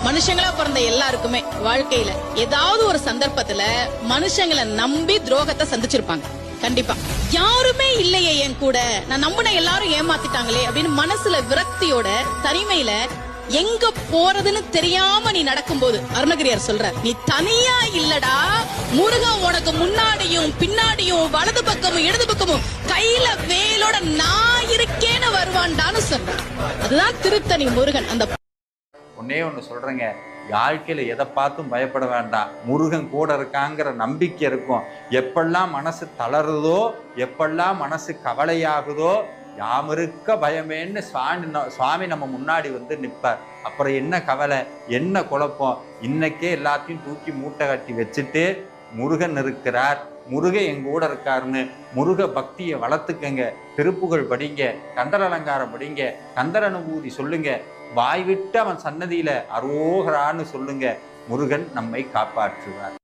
மனுஷங்களா பிறந்த எல்லாருக்குமே வாழ்க்கையில ஏதாவது ஒரு சந்தர்ப்பத்துல மனுஷங்களை நம்பி துரோகத்தை சந்திச்சிருப்பாங்க. கண்டிப்பா யாருமே இல்லையே என் கூட, நான் நம்பின எல்லாரும் ஏமாத்திட்டாங்களே அப்படின்னு மனசுல விரக்தியோட தனிமையில எங்க போறதுன்னு தெரியாம நீ நடக்கும்போது அருணகிரியார் சொல்றார், நீ தனியா இல்லடா, முருகன் உனக்கு முன்னாடியும் பின்னாடியும் வலது பக்கமும் இடது பக்கமும் கையில வேலோட நான் இருக்கேன்னு வருவான்டான்னு சொல்றார். அதுதான் திருத்தணி முருகன். அந்த ஒன்னே ஒன்று சொல்றேங்க, வாழ்க்கையில எதை பார்த்தும் பயப்பட வேண்டாம். முருகன் கூட இருக்காங்கிற நம்பிக்கை இருக்கும். எப்பெல்லாம் மனசு தளருதோ, எப்பெல்லாம் மனசு கவலையாகுதோ, யாமிருக்க பயமேன்னு சுவாமி நம்ம முன்னாடி வந்து நிற்பார். அப்புறம் என்ன கவலை, என்ன குழப்பம்? இன்னைக்கே எல்லாத்தையும் தூக்கி மூட்டை கட்டி வச்சுட்டு முருகன் இருக்கிறார், முருகன் எங்க கூட இருக்காருன்னு முருக பக்தியை வளர்த்துக்கங்க. திருப்புகழ் படிங்க, கந்தர் அலங்காரம் படிங்க, கந்தர் அனுபூதி சொல்லுங்க, வாய் விட்டு அவன் சன்னதியில அரோகரான்னு சொல்லுங்க. முருகன் நம்மை காப்பாற்றுவார்.